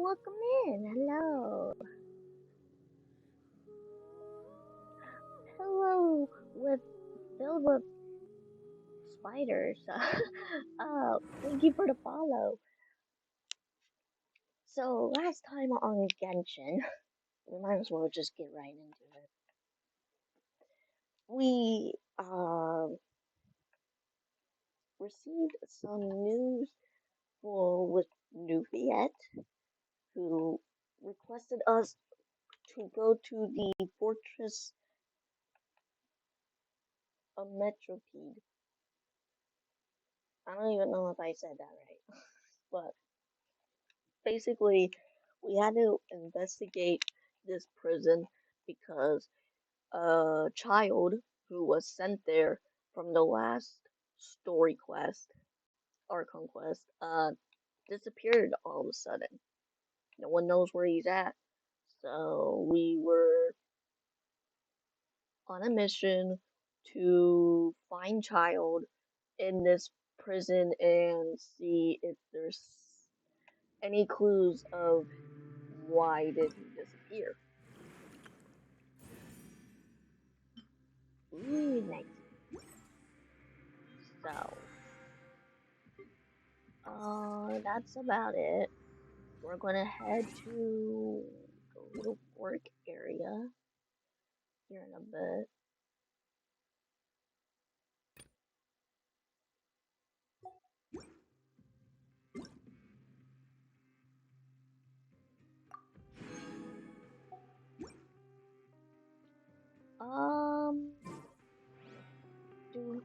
welcome in. Hello. Hello with filled with spiders. Thank you for the follow. So last time on Genshin, we might as well just get right into it. We received some news for with Nuviet, who requested us to go to the Fortress of Metropede. I don't even know if I said that right, but basically, we had to investigate this prison because a child who was sent there from the last story quest or conquest disappeared all of a sudden. No one knows where he's at. So we were on a mission to find child in this prison and see if there's any clues of why did he disappear. Ooh, nice. So, that's about it. We're gonna head to the little fork area here in a bit. Um, do hold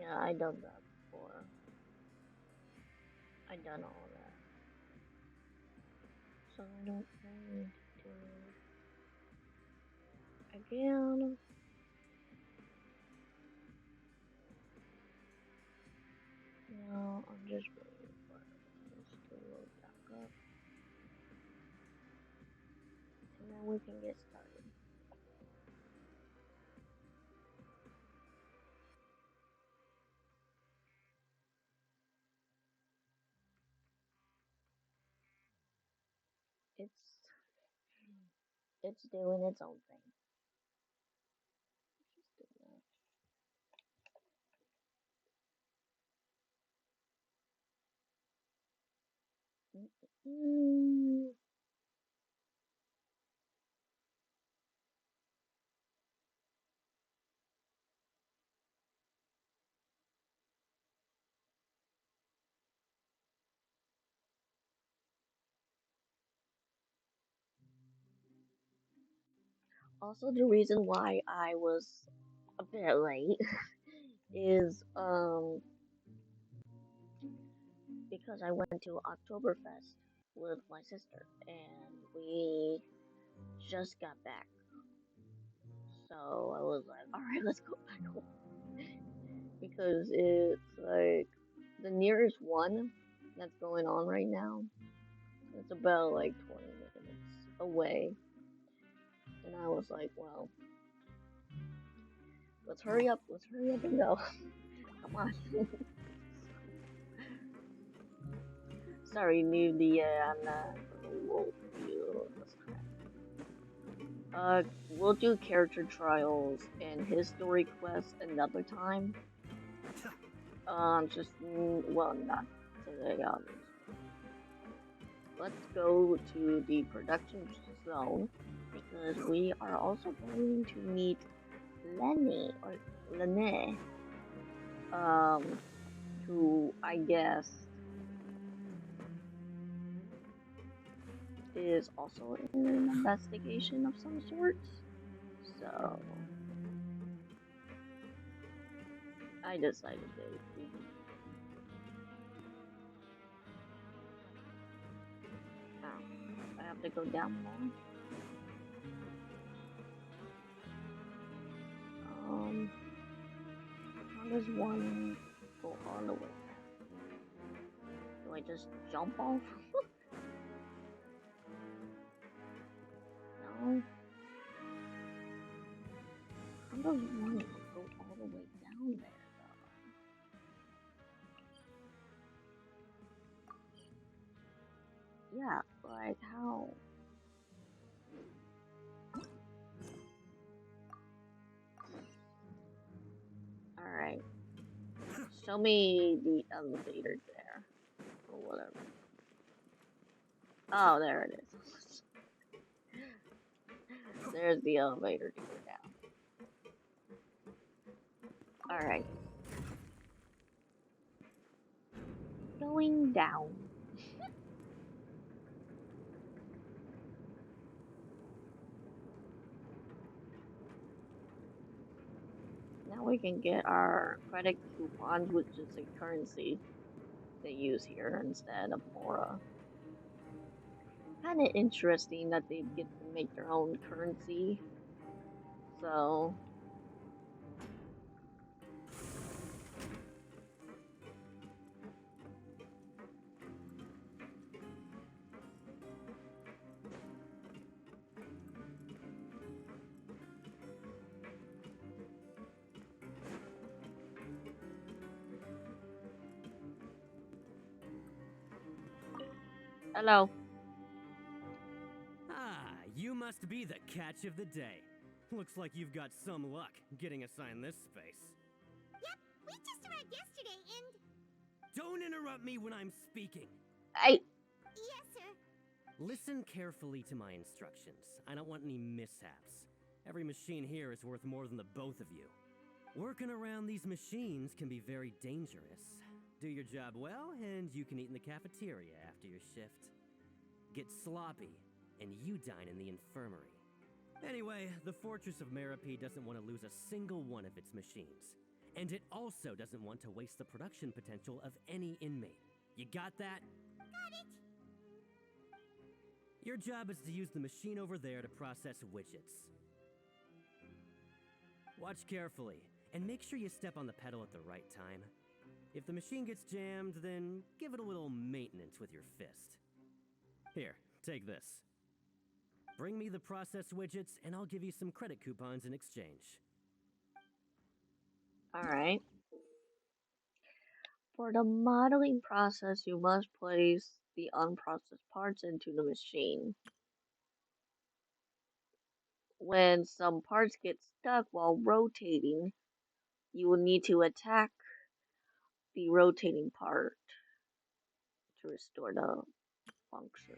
yeah, I done that before. I done all of that, so I don't need to do it again. No, I'm just waiting for this to load back up, and then we can get started. It's it's doing its own thing. Just do that. Mm. Also, the reason why I was a bit late is because I went to Oktoberfest with my sister and we just got back. So I was like, alright, let's go back home. Because it's like the nearest one that's going on right now, it's about like 20 minutes away. And I was like, well, let's hurry up and go. Come on. Sorry, newbie, I'm not gonna you this we'll do character trials and history quests another time. Just, well, not today, obviously. Let's go to the production zone because we are also going to meet Lenny or Lene, um, who I guess is also in an investigation of some sorts. So I decided that we have to go down more. How does one go all the way down? Do I just jump off? No. How does one go all the way down there, though? Yeah, like how? Alright. Show me the elevator there. Or whatever. Oh, there it is. There's the elevator to go down. Alright. Going down. Now we can get our credit coupons, which is a currency they use here instead of Mora. Kind of interesting that they get to make their own currency. So. Hello. Ah, you must be the catch of the day. Looks like you've got some luck getting assigned this space. Yep, we just arrived yesterday and... Don't interrupt me when I'm speaking. Hey. Yes, sir. Listen carefully to my instructions. I don't want any mishaps. Every machine here is worth more than the both of you. Working around these machines can be very dangerous. Do your job well, and you can eat in the cafeteria after your shift. Get sloppy, and you dine in the infirmary. Anyway, the Fortress of Merope doesn't want to lose a single one of its machines. And it also doesn't want to waste the production potential of any inmate. You got that? Got it! Your job is to use the machine over there to process widgets. Watch carefully, and make sure you step on the pedal at the right time. If the machine gets jammed, then give it a little maintenance with your fist. Here, take this. Bring me the process widgets, and I'll give you some credit coupons in exchange. Alright. For the modeling process, you must place the unprocessed parts into the machine. When some parts get stuck while rotating, you will need to attack the rotating part to restore the function.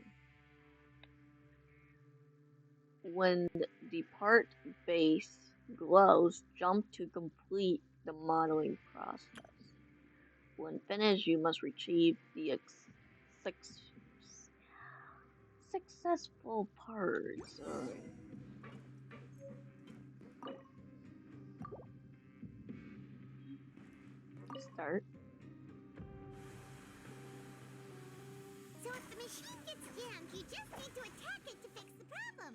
When the part base glows, jump to complete the modeling process. When finished, you must retrieve the successful parts. Start. So if the machine gets jammed, you just need to attack it to fix the problem.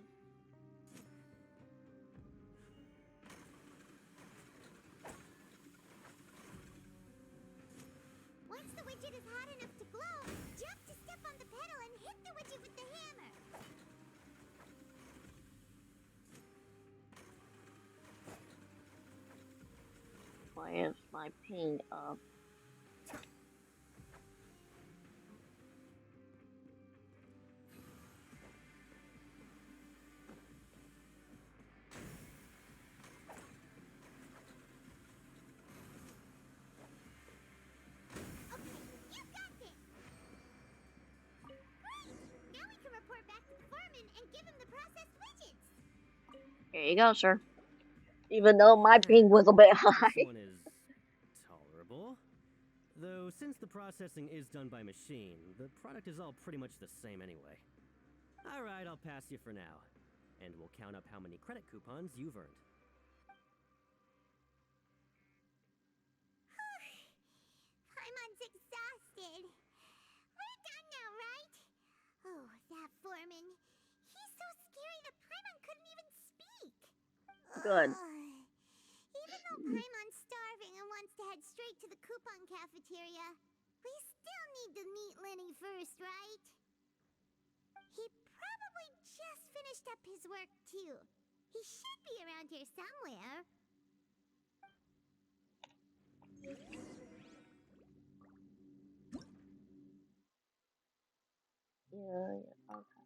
Once the widget is hot enough to glow, jump to step on the pedal and hit the widget with the hammer. Why is my ping up? Here you go, sir. Even though my ping was a bit high. This one is tolerable. Though, since the processing is done by machine, the product is all pretty much the same anyway. Alright, I'll pass you for now. And we'll count up how many credit coupons you've earned. I'm exhausted. We're done now, right? Oh, that foreman. Good. Even though Paimon's starving and wants to head straight to the coupon cafeteria, we still need to meet Lenny first, right? He probably just finished up his work, too. He should be around here somewhere. Yeah, okay.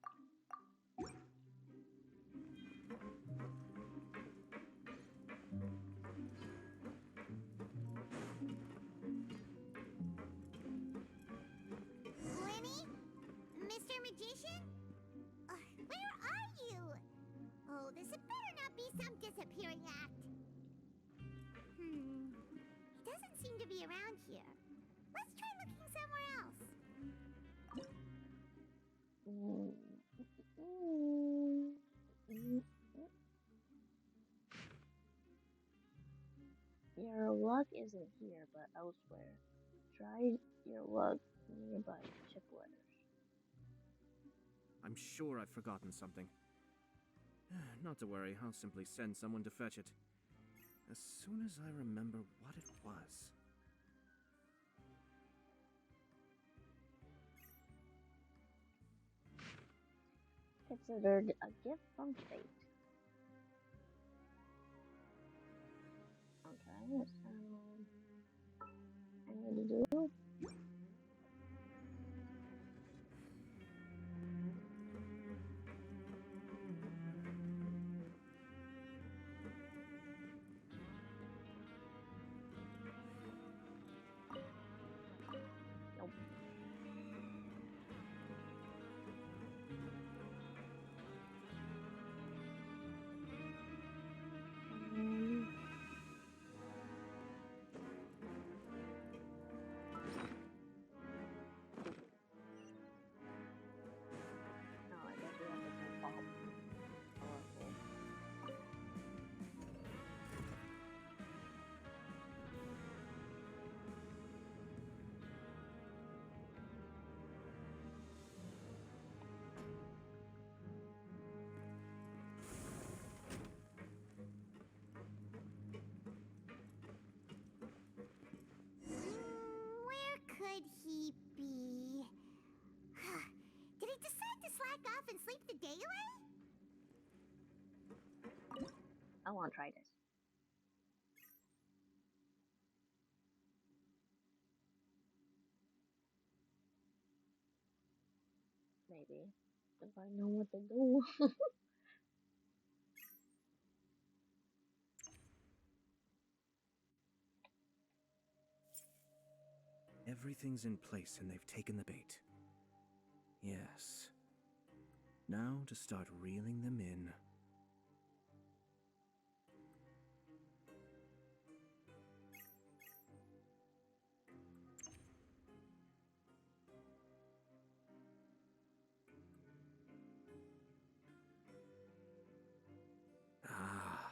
Lenny? Mr. Magician? Where are you? Oh, this had better not be some disappearing act. He doesn't seem to be around here. Let's try looking somewhere else. Your luck isn't here, but elsewhere. Try your luck nearby chip letters. I'm sure I've forgotten something. Not to worry, I'll simply send someone to fetch it. As soon as I remember what it was. Considered a gift from fate. Okay, so I need to do. Nope. No, I guess we have to turn off. Colorful. Where could he be? Did he decide to slack off and sleep the day away? I want to try this. Maybe. If I know what to do. Everything's in place and they've taken the bait. Yes. Now to start reeling them in. Ah.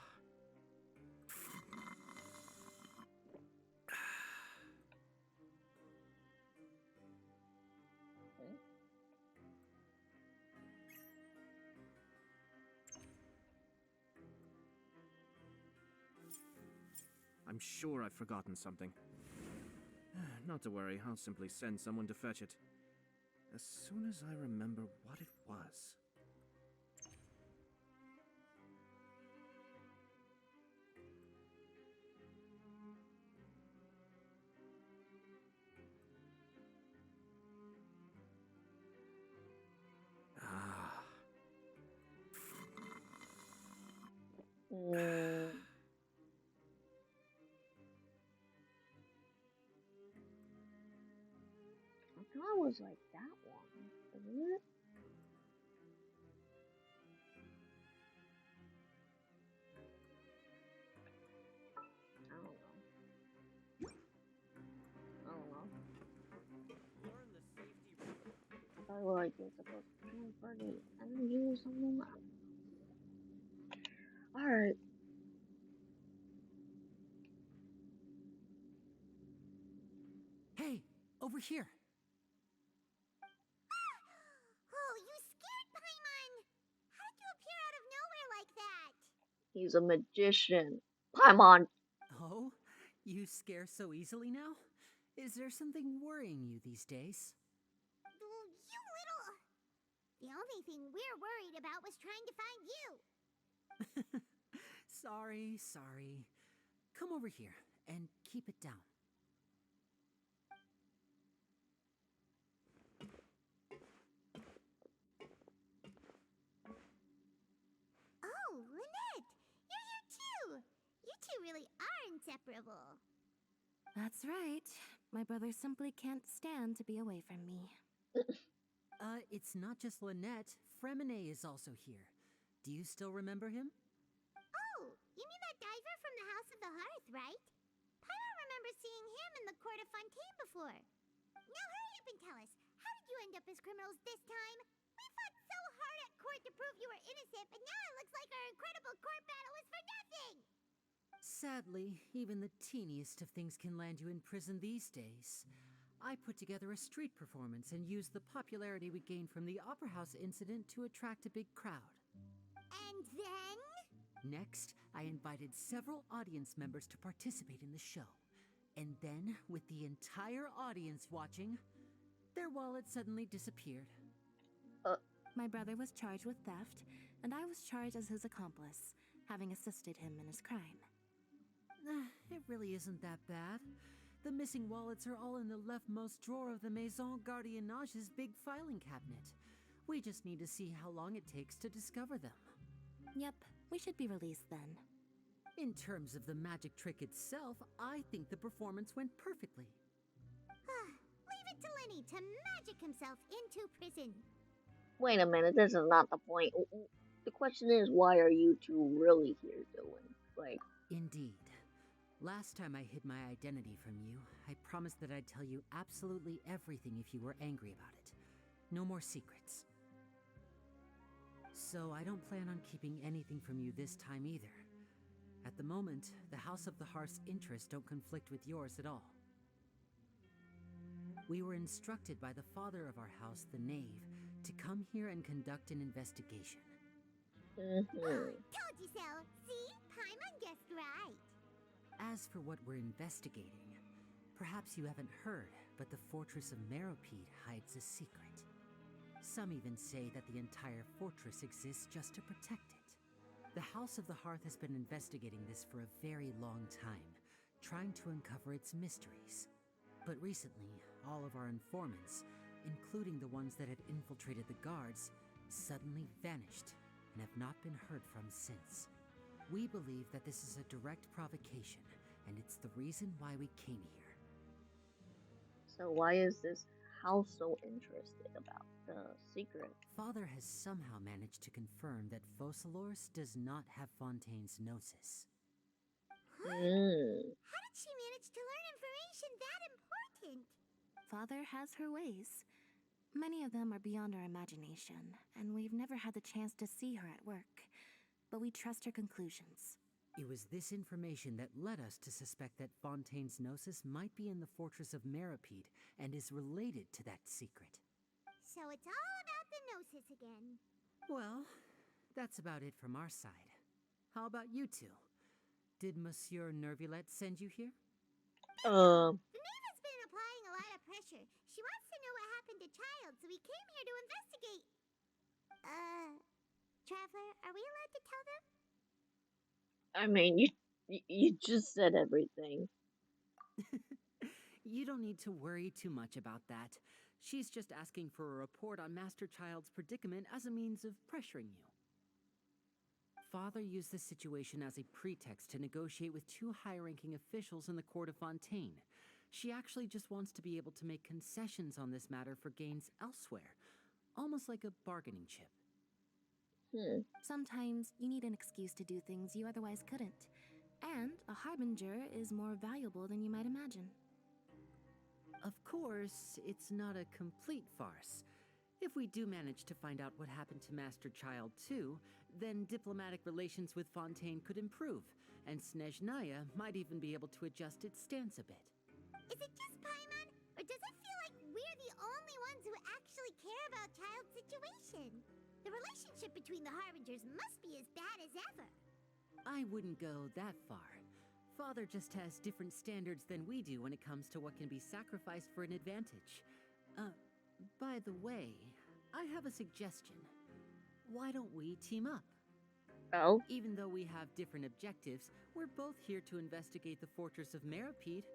I'm sure I've forgotten something. Not to worry, I'll simply send someone to fetch it. As soon as I remember what it was. Ah. I thought it was like that one, isn't it? I don't know. I don't know. Learn the safety. I thought like you're supposed to transfer the energy or something. Alright. Hey, over here. Oh, you scared Paimon! How did you appear out of nowhere like that? He's a magician. Paimon. Oh? You scare so easily now? Is there something worrying you these days? You little... The only thing we're worried about was trying to find you. Sorry. Come over here and keep it down. Oh, Lynette! You're here too! You two really are inseparable. That's right. My brother simply can't stand to be away from me. It's not just Lynette. Fremine is also here. Do you still remember him? Oh, you mean that diver from the House of the Hearth, right? Paimon remembers seeing him in the Court of Fontaine before. Now hurry up and tell us, how did you end up as criminals this time? We fought so hard at court to prove you were innocent, but now it looks like our incredible court battle was for nothing! Sadly, even the teeniest of things can land you in prison these days. I put together a street performance and used the popularity we gained from the Opera House incident to attract a big crowd. And then? Next, I invited several audience members to participate in the show. And then, with the entire audience watching, their wallet suddenly disappeared. My brother was charged with theft, and I was charged as his accomplice, having assisted him in his crime. It really isn't that bad. The missing wallets are all in the leftmost drawer of the Maison Gardiennage's big filing cabinet. We just need to see how long it takes to discover them. Yep, we should be released then. In terms of the magic trick itself, I think the performance went perfectly. Leave it to Lenny to magic himself into prison. Wait a minute, this is not the point. The question is, why are you two really here doing? Like, Indeed. Last time I hid my identity from you, I promised that I'd tell you absolutely everything if you were angry about it. No more secrets. So I don't plan on keeping anything from you this time either. At the moment, the House of the Hearth's interests don't conflict with yours at all. We were instructed by the father of our house, the Knave, to come here and conduct an investigation. Told you so. See? Paimon guessed right. As for what we're investigating, perhaps you haven't heard, but the fortress of Meropide hides a secret. Some even say that the entire fortress exists just to protect it. The House of the Hearth has been investigating this for a very long time, trying to uncover its mysteries. But recently, all of our informants, including the ones that had infiltrated the guards, suddenly vanished and have not been heard from since. We believe that this is a direct provocation, and it's the reason why we came here. so why is this house so interested about the secret? Father has somehow managed to confirm that Focalors does not have Fontaine's gnosis. How did she manage to learn information that important? Father has her ways. Many of them are beyond our imagination, and we've never had the chance to see her at work. But we trust her conclusions. It was this information that led us to suspect that Fontaine's gnosis might be in the fortress of Meropide and is related to that secret. So it's all about the gnosis again. Well, that's about it from our side. How about you two? Did Monsieur Nervulette send you here? The Knave has been applying a lot of pressure. She wants to know what happened to Child, so we came here to investigate. Traveler, are we allowed to tell them? I mean, you just said everything. You don't need to worry too much about that. She's just asking for a report on Master Child's predicament as a means of pressuring you. Father used this situation as a pretext to negotiate with two high-ranking officials in the court of Fontaine. She actually just wants to be able to make concessions on this matter for gains elsewhere, almost like a bargaining chip. Sometimes you need an excuse to do things you otherwise couldn't. And a harbinger is more valuable than you might imagine. Of course, it's not a complete farce. If we do manage to find out what happened to Master Child too, then diplomatic relations with Fontaine could improve, and Snezhnaya might even be able to adjust its stance a bit. Is it just Paimon, or does it feel like we're the only ones who actually care about Child's situation? The relationship between the Harbingers must be as bad as ever. I wouldn't go that far. Father just has different standards than we do when it comes to what can be sacrificed for an advantage. By the way, I have a suggestion. Why don't we team up? Oh? Even though we have different objectives, we're both here to investigate the fortress of Meropide.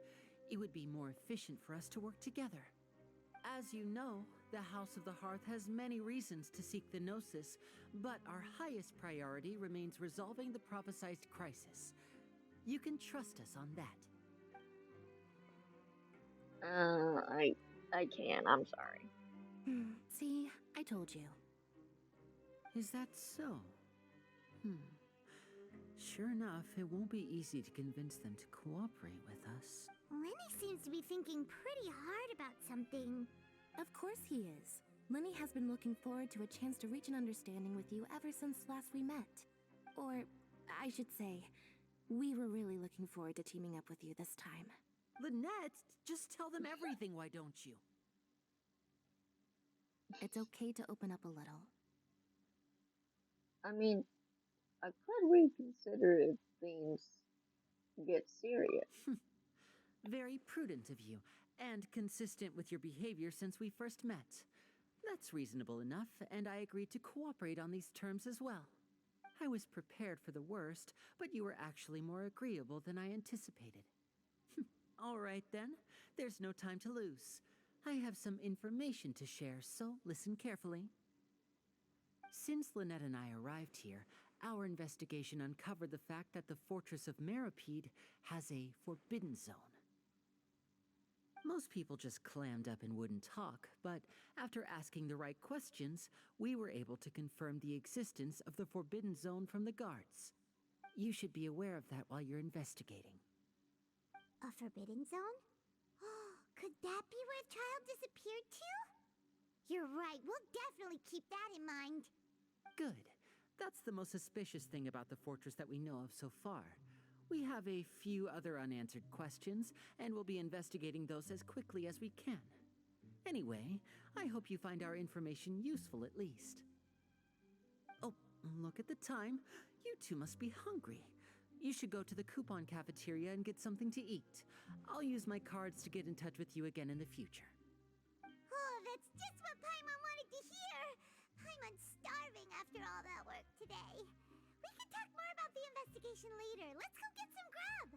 It would be more efficient for us to work together. As you know, the House of the Hearth has many reasons to seek the Gnosis, but our highest priority remains resolving the prophesized crisis. You can trust us on that. I can't. I'm sorry. See, I told you. Is that so? Sure enough, it won't be easy to convince them to cooperate with us. Lenny seems to be thinking pretty hard about something. Of course he is. Lenny has been looking forward to a chance to reach an understanding with you ever since last we met. Or, I should say, we were really looking forward to teaming up with you this time. Lynette, just tell them everything, why don't you? It's okay to open up a little. I mean, I could reconsider if things get serious. Very prudent of you, and consistent with your behavior since we first met. That's reasonable enough, and I agreed to cooperate on these terms as well. I was prepared for the worst, but you were actually more agreeable than I anticipated. All right then, there's no time to lose. I have some information to share, so listen carefully. Since Lynette and I arrived here, our investigation uncovered the fact that the fortress of Meropide has a forbidden zone. Most people just clammed up and wouldn't talk, but after asking the right questions, we were able to confirm the existence of the forbidden zone from the guards. You should be aware of that while you're investigating. A forbidden zone? Could that be where the child disappeared to? You're right, we'll definitely keep that in mind. Good. That's the most suspicious thing about the fortress that we know of so far. We have a few other unanswered questions, and we'll be investigating those as quickly as we can. Anyway, I hope you find our information useful at least. Oh, look at the time. You two must be hungry. You should go to the coupon cafeteria and get something to eat. I'll use my cards to get in touch with you again in the future. Oh, that's just what Paimon wanted to hear! Paimon's starving after all that work today. We can talk more about the investigation later. Let's go get some grub!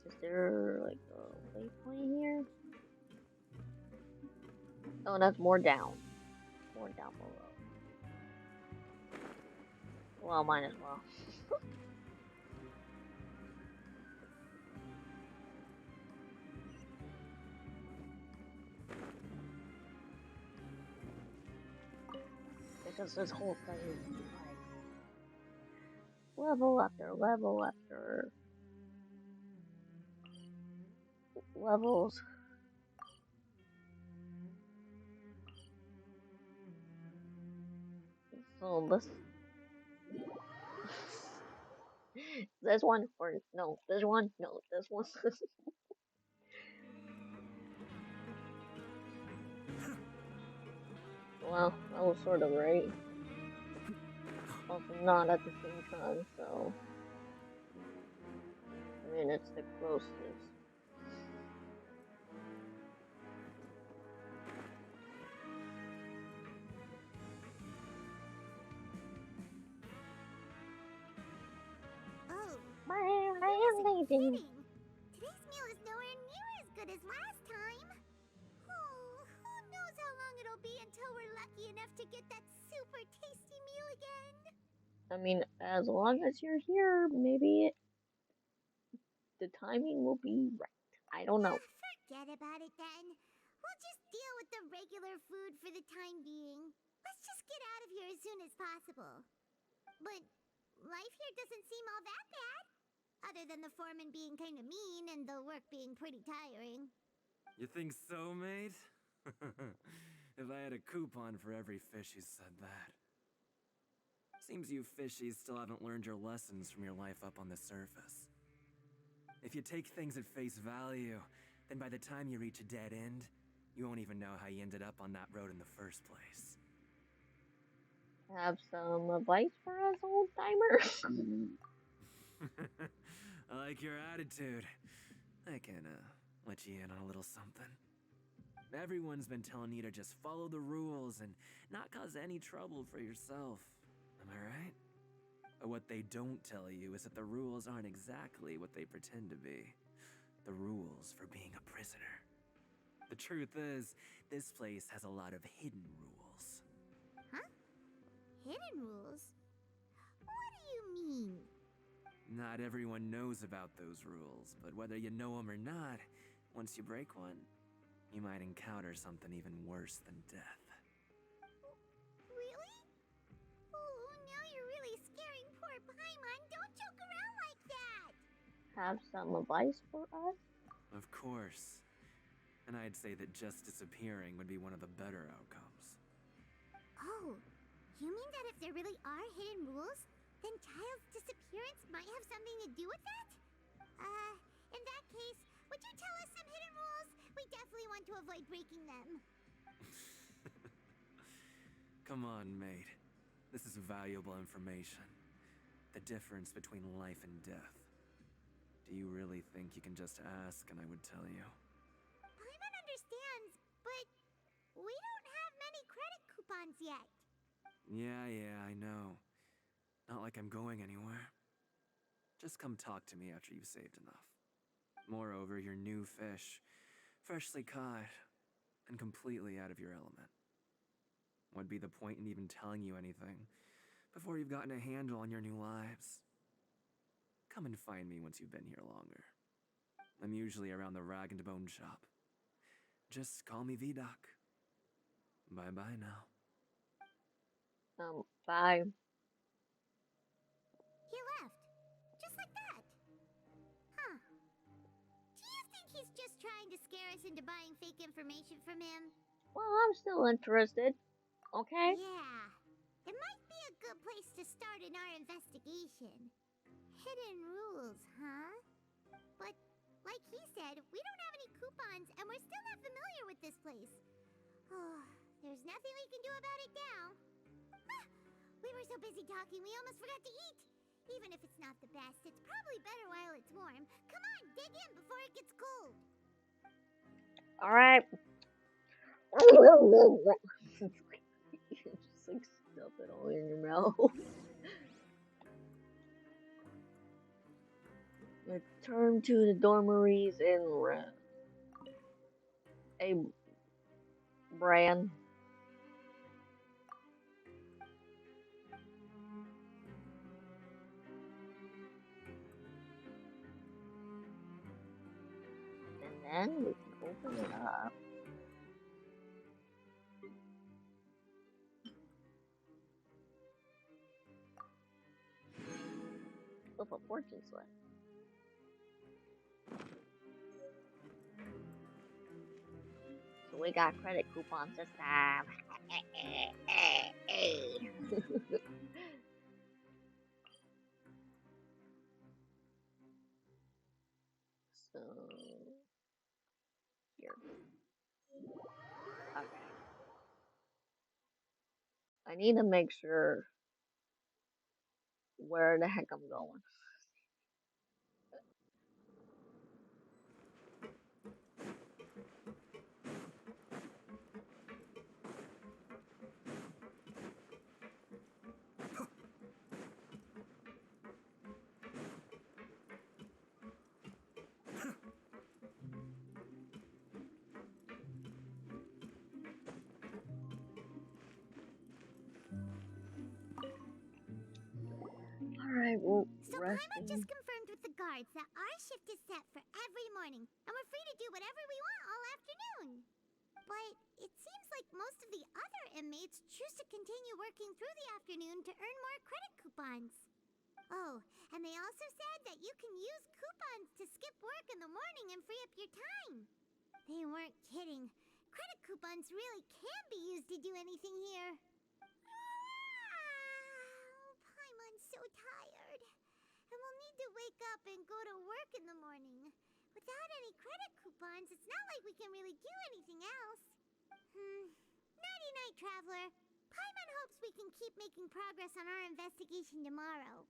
Is there like a waypoint here? Oh, that's more down. More down below. Well, might as well. Because this whole thing is like level after level after levels. So this one or no, this one, no, this one. Well, I was sort of right. Also not at the same time, so I mean it's the closest. Oh, Amazing. kidding. Today's meal is nowhere near as good as last time. Oh, who knows how long it'll be until we're lucky enough to get that super tasty meal again. I mean, as long as you're here, maybe the timing will be right. I don't know. Forget about it then. We'll just deal with the regular food for the time being. Let's just get out of here as soon as possible. But life here doesn't seem all that bad. Other than the foreman being kind of mean and the work being pretty tiring. You think so, mate? If I had a coupon for every fish who said that. Seems you fishies still haven't learned your lessons from your life up on the surface. If you take things at face value, then by the time you reach a dead end, You won't even know how you ended up on that road in the first place. Have some advice for us, old timer? I like your attitude. I can, let you in on a little something. Everyone's been telling you to just follow the rules and not cause any trouble for yourself. Am I right? But what they don't tell you is that the rules aren't exactly what they pretend to be. The rules for being a prisoner. The truth is, this place has a lot of hidden rules. Huh? Hidden rules? What do you mean? Not everyone knows about those rules, but whether you know them or not, once you break one, you might encounter something even worse than death. Really? Oh, now you're really scaring poor Paimon. Don't joke around like that! Have some advice for us? Of course. And I'd say that just disappearing would be one of the better outcomes. Oh, you mean that if there really are hidden rules, then Child's disappearance might have something to do with that? In that case, would you tell us some hidden rules? We definitely want to avoid breaking them. Come on, mate. This is valuable information. The difference between life and death. Do you really think you can just ask and I would tell you? Paimon understands, but we don't have many credit coupons yet. Yeah, I know. Not like I'm going anywhere. Just come talk to me after you've saved enough. Moreover, you're new fish, freshly caught, and completely out of your element. What'd be the point in even telling you anything before you've gotten a handle on your new lives? Come and find me once you've been here longer. I'm usually around the rag and bone shop. Just call me V-Doc. Bye-bye now. Bye. He left. Just like that. Huh. Do you think he's just trying to scare us into buying fake information from him? Well, I'm still interested. Okay? Yeah. It might be a good place to start in our investigation. Hidden rules, huh? But, like he said, we don't have any coupons and we're still not familiar with this place. Oh, there's nothing we can do about it now. Ah, we were so busy talking we almost forgot to eat. Even if it's not the best, it's probably better while it's warm. Come on, dig in before it gets cold. Alright. Just like stuff it all in your mouth. Return to the dormitories in a brand. And then we can open it up. With a fortune slip. So we got credit coupons this time. So here. Okay. I need to make sure where the heck I'm going. Alright, well, So Paimon just confirmed with the guards that our shift is set for every morning, and we're free to do whatever we want all afternoon. But it seems like most of the other inmates choose to continue working through the afternoon to earn more credit coupons. Oh, and they also said that you can use coupons to skip work in the morning and free up your time. They weren't kidding. Credit coupons really can be used to do anything here. Paimon's so tired. And we'll need to wake up and go to work in the morning. With without any credit coupons, it's not like we can really do anything else. Nighty-night, Traveler. Paimon hopes we can keep making progress on our investigation tomorrow.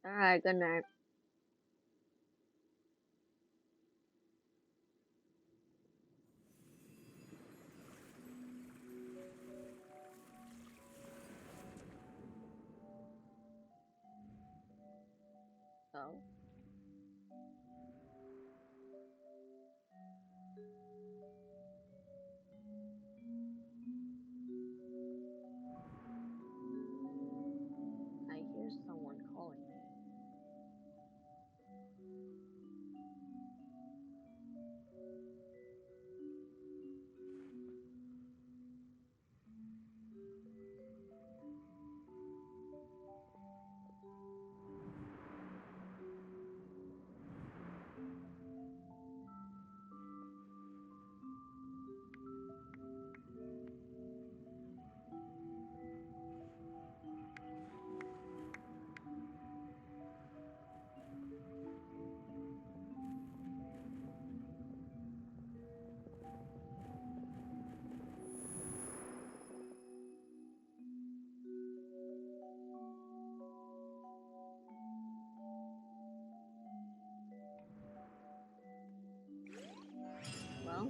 Alright, good night. Oh. I hear someone calling me. Well,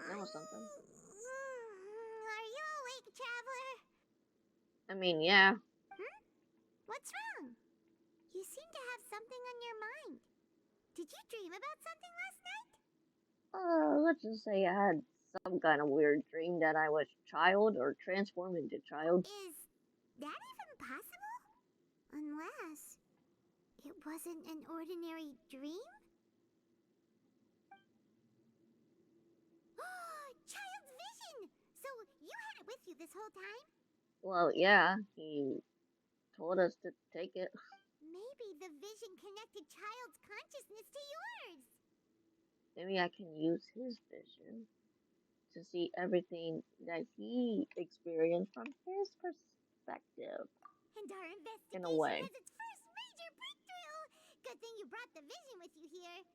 that was something. Are you awake, Traveler? I mean, yeah. What's wrong? You seem to have something on your mind. Did you dream about something last night? Let's just say I had some kind of weird dream that I was child or transformed into child. Is that even possible? Unless it wasn't an ordinary dream? Child's vision! So you had it with you this whole time? Well, yeah, he told us to take it. Maybe the vision connected Child's consciousness to yours. Maybe I can use his vision to see everything that he experienced from his perspective. And our In a investigation way. has its first major breakthrough! Good thing you brought the vision with you here.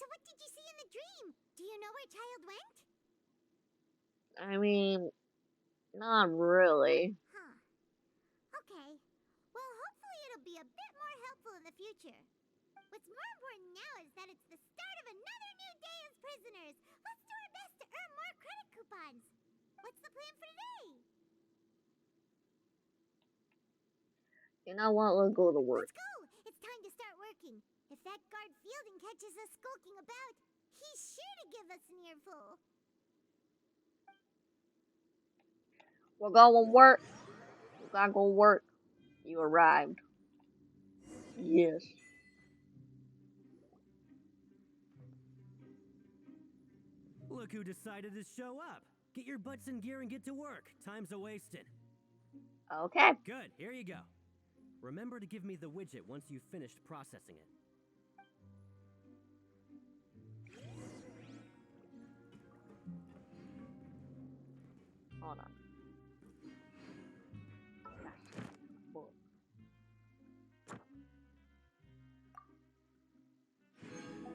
So what did you see in the dream? Do you know where Child went? I mean, not really. Huh. Okay. Well, hopefully it'll be a bit more helpful in the future. What's more important now is that it's the start of another new day as prisoners. Let's do our best to earn more credit coupons. What's the plan for today? You know what? Let's go to work. Let's go! It's time to start working. If that guard Fielding catches us skulking about, he's sure to give us an earful. We're going to work. We gotta go work. You arrived. Yes. Look who decided to show up. Get your butts in gear and get to work. Time's a-wasting. Okay. Good, here you go. Remember to give me the widget once you've finished processing it. Hold on. Book.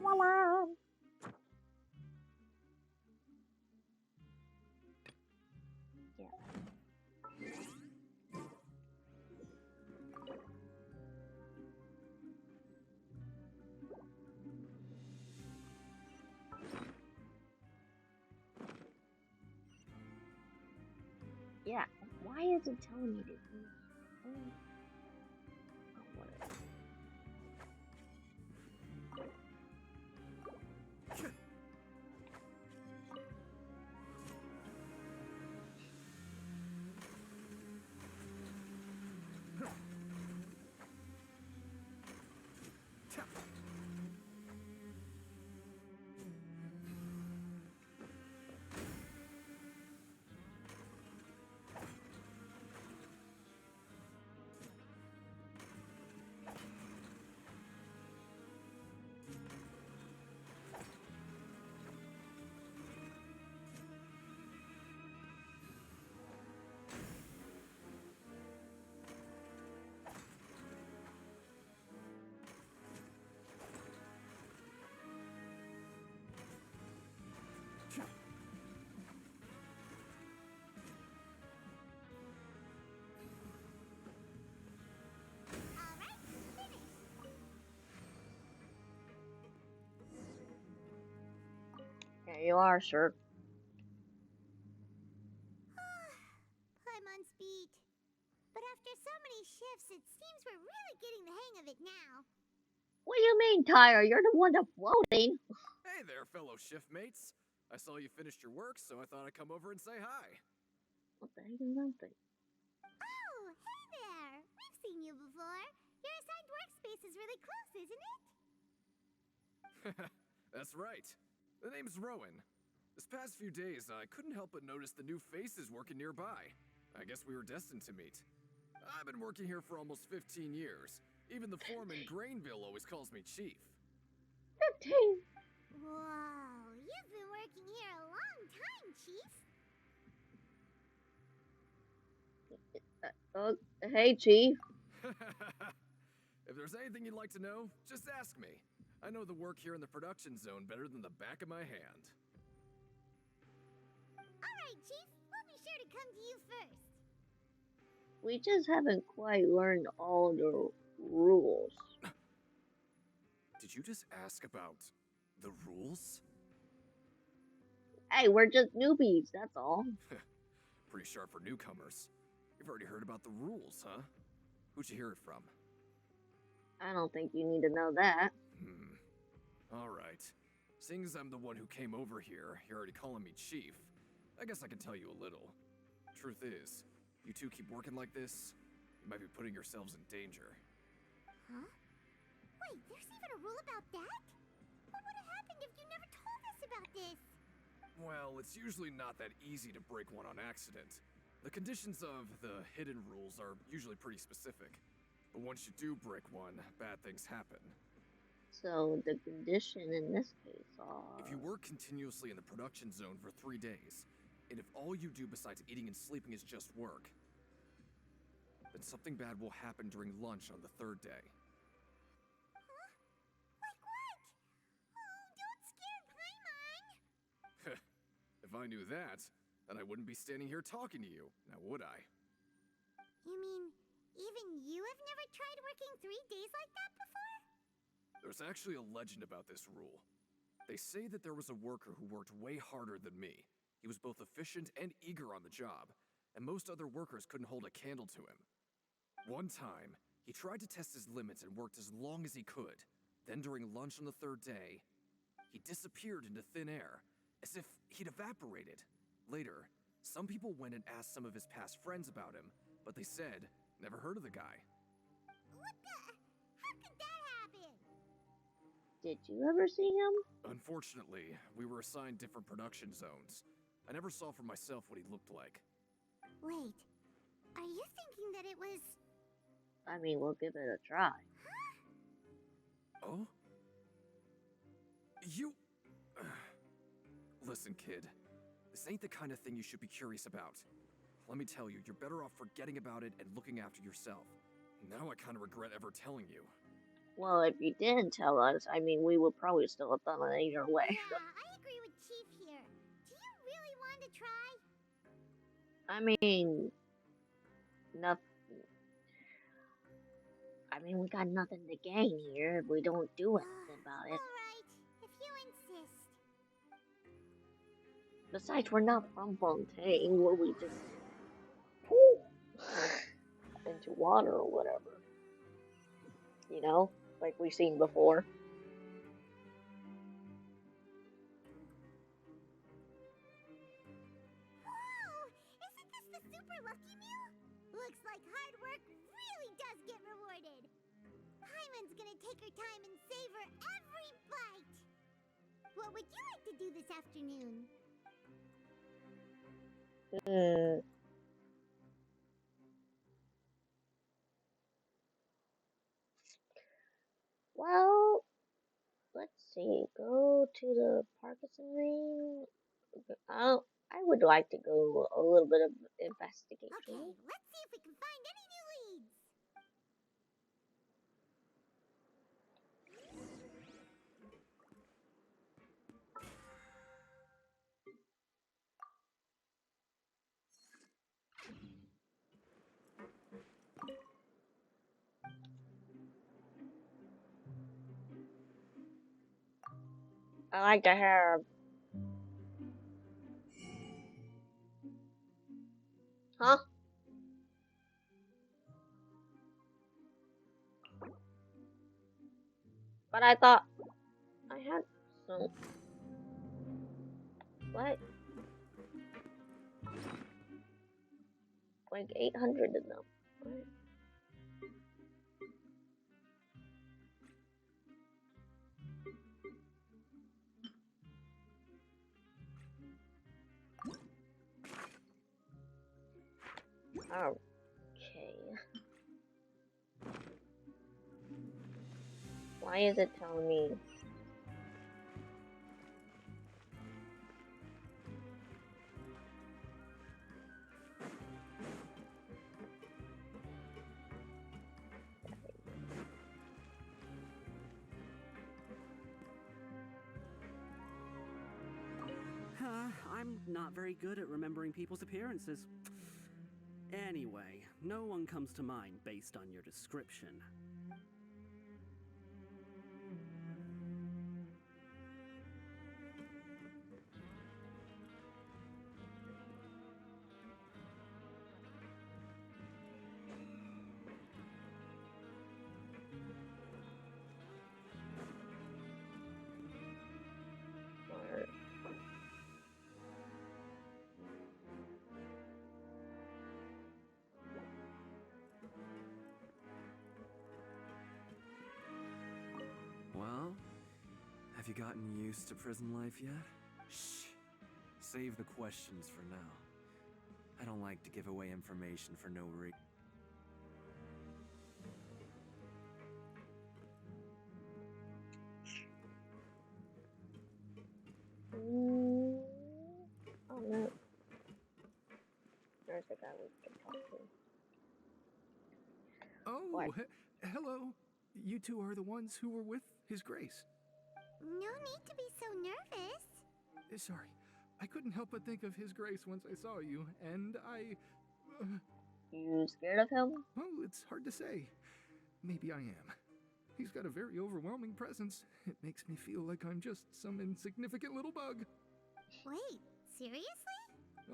Voila. Yeah. Yeah. Why is it telling me to do? Oh, whatever. you are, sir. Paimon's beat. But after so many shifts, it seems we're really getting the hang of it now. What do you mean, Tyre? You're the one that's floating. Hey there, fellow shift mates. I saw you finished your work, so I thought I'd come over and say hi. What the heck is that thing? Oh, hey there! We've seen you before. Your assigned workspace is really close, isn't it? That's right. The name's Rowan. This past few days, I couldn't help but notice the new faces working nearby. I guess we were destined to meet. I've been working here for almost 15 years. Even the foreman, Grainville, always calls me Chief. 15. Whoa, you've been working here a long time, Chief. Hey, Chief. If there's anything you'd like to know, just ask me. I know the work here in the production zone better than the back of my hand. Alright, Chief. We'll be sure to come to you first. We just haven't quite learned all the rules. Did you just ask about the rules? Hey, we're just newbies, that's all. Pretty sharp for newcomers. You've already heard about the rules, huh? Who'd you hear it from? I don't think you need to know that. Alright. Seeing as I'm the one who came over here, you're already calling me Chief. I guess I can tell you a little. Truth is, you two keep working like this, you might be putting yourselves in danger. Huh? Wait, there's even a rule about that? What would have happened if you never told us about this? Well, it's usually not that easy to break one on accident. The conditions of the hidden rules are usually pretty specific. But once you do break one, bad things happen. So the condition in this case are... If you work continuously in the production zone for 3 days, and if all you do besides eating and sleeping is just work, then something bad will happen during lunch on the 3rd day. Huh? Like what? Oh, don't scare Paimon! If I knew that, then I wouldn't be standing here talking to you, now would I? You mean, even you have never tried working 3 days like that before? There's actually a legend about this rule. They say that there was a worker who worked way harder than me. He was both efficient and eager on the job, and most other workers couldn't hold a candle to him. One time, he tried to test his limits and worked as long as he could. Then during lunch on the 3rd day, he disappeared into thin air, as if he'd evaporated. Later, some people went and asked some of his past friends about him, but they said, never heard of the guy. What the? How could that happen? Did you ever see him? Unfortunately, we were assigned different production zones. I never saw for myself what he looked like. Wait, are you thinking that it was... I mean, we'll give it a try. Oh? You... Listen, kid. This ain't the kind of thing you should be curious about. Let me tell you, you're better off forgetting about it and looking after yourself. Now I kind of regret ever telling you. Well, if you didn't tell us, I mean, we would probably still have done it either way. Yeah, I agree with Chief here. Do you really want to try? I mean, nothing. I mean, we got nothing to gain here if we don't do anything about it. Alright, if you insist. Besides, we're not from Fontaine, where we just poof into water or whatever. You know, like we've seen before. Whoa! Isn't this the super lucky meal? Looks like hard work really does get rewarded. Paimon's gonna take her time and savor every bite. What would you like to do this afternoon? Well, let's see. Go to the Parkinson Ring. I would like to go a little bit of investigation. Okay, let's see if we can find any new leads. I like to have Huh? But I thought I had some. What? Like 800 of them. What? Okay. Why is it telling me? I'm not very good at remembering people's appearances. Anyway, no one comes to mind based on your description. Well, have you gotten used to prison life yet? Shh. Save the questions for now. I don't like to give away information for no reason. Oh no. There's the guy we can talk to. Oh, hello. You two are the ones who were with His Grace. No need to be so nervous. Sorry, I couldn't help but think of His Grace once I saw you, and I... You scared of him? Well, it's hard to say. Maybe I am. He's got a very overwhelming presence. It makes me feel like I'm just some insignificant little bug. Wait, seriously?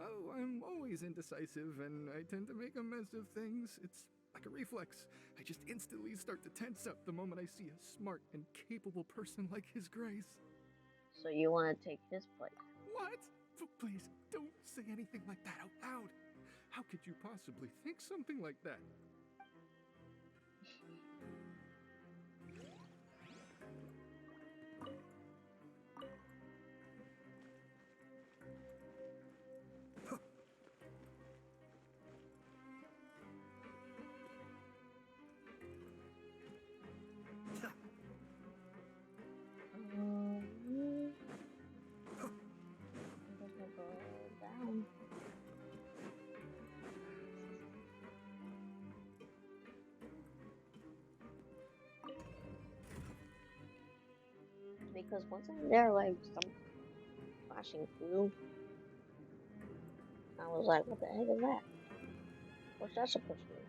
Oh, I'm always indecisive, and I tend to make a mess of things. It's like a reflex. I just instantly start to tense up the moment I see a smart and capable person like His Grace. So you want to take his place? What? Please, don't say anything like that out loud. How could you possibly think something like that? Down. Because once I'm there, like some flashing through, I was like, "What the heck is that? What's that supposed to mean?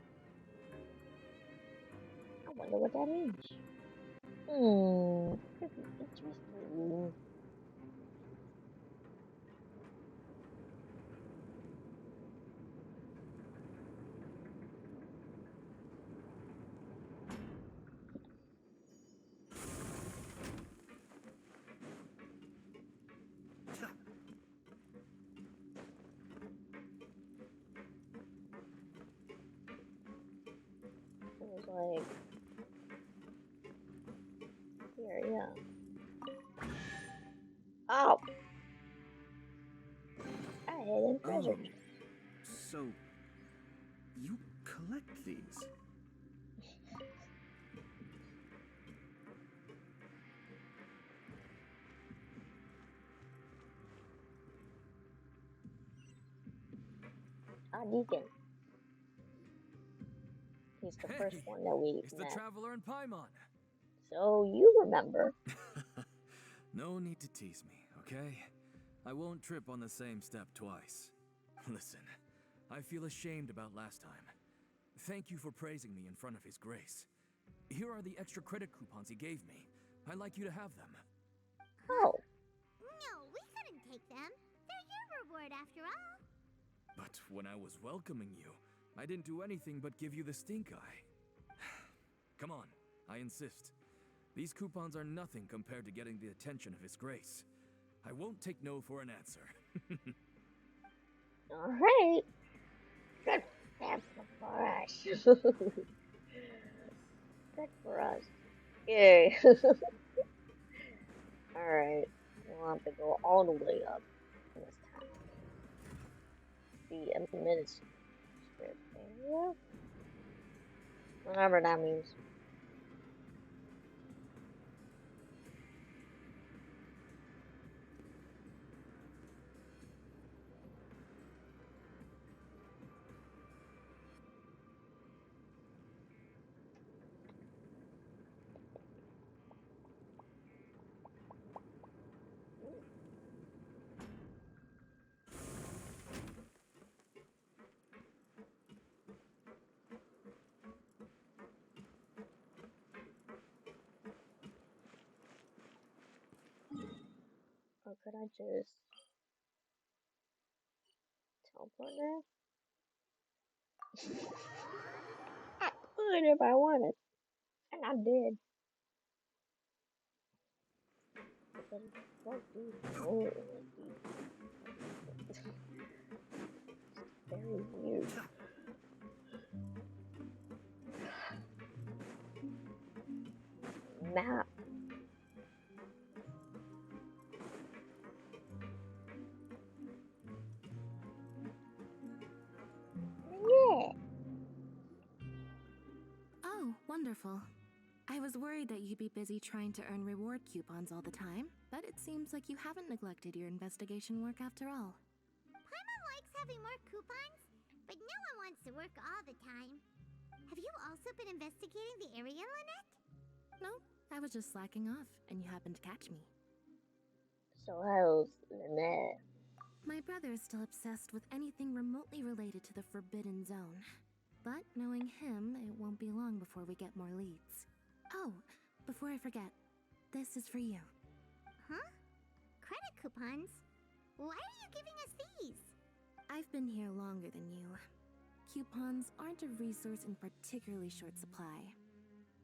I wonder what that means." Pretty interesting. It was like, here, yeah. Oh! I hidden treasures. So, you collect these? Deacon. He's the first one that we It's met. the Traveler in Paimon. So you remember. No need to tease me, okay? I won't trip on the same step twice. Listen, I feel ashamed about last time. Thank you for praising me in front of His Grace. Here are the extra credit coupons he gave me. I'd like you to have them. Oh. No, we couldn't take them. They're your reward after all. But when I was welcoming you, I didn't do anything but give you the stink eye. Come on, I insist. These coupons are nothing compared to getting the attention of His Grace. I won't take no for an answer. Alright. Good. That's good for us. Good for us. Yay. Alright. We'll have to go all the way up this time. The administrative area? Whatever that means. Or could I just teleport there? I could if I wanted. And I did. But what do you very weird. Map. Yeah. Oh, wonderful. I was worried that you'd be busy trying to earn reward coupons all the time, but it seems like you haven't neglected your investigation work after all. Paimon likes having more coupons, but no one wants to work all the time. Have you also been investigating the area, Lynette? No, I was just slacking off, and you happened to catch me. So how's Lynette? My brother is still obsessed with anything remotely related to the Forbidden Zone. But knowing him, it won't be long before we get more leads. Oh, before I forget, this is for you. Huh? Credit coupons? Why are you giving us these? I've been here longer than you. Coupons aren't a resource in particularly short supply.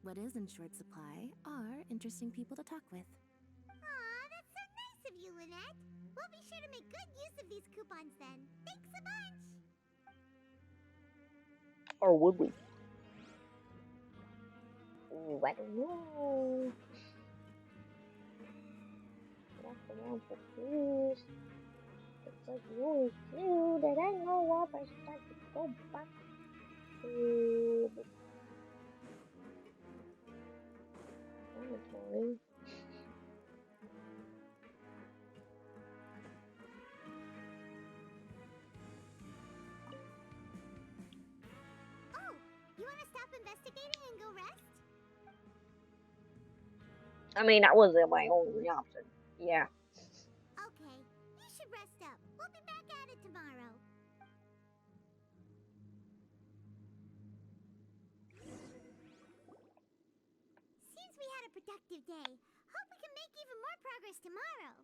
What is in short supply are interesting people to talk with. Aw, that's so nice of you, Lynette. We'll be sure to make good use of these coupons then. Thanks a bunch! Or would we? Ooh, I don't know. Walk around for clues. It's like the only clue that I know of. I start to go back to the dormitory. Oh, you want to stop investigating and go rest? I mean, that wasn't my only option. Yeah. Okay, you should rest up. We'll be back at it tomorrow. Seems we had a productive day. Hope we can make even more progress tomorrow.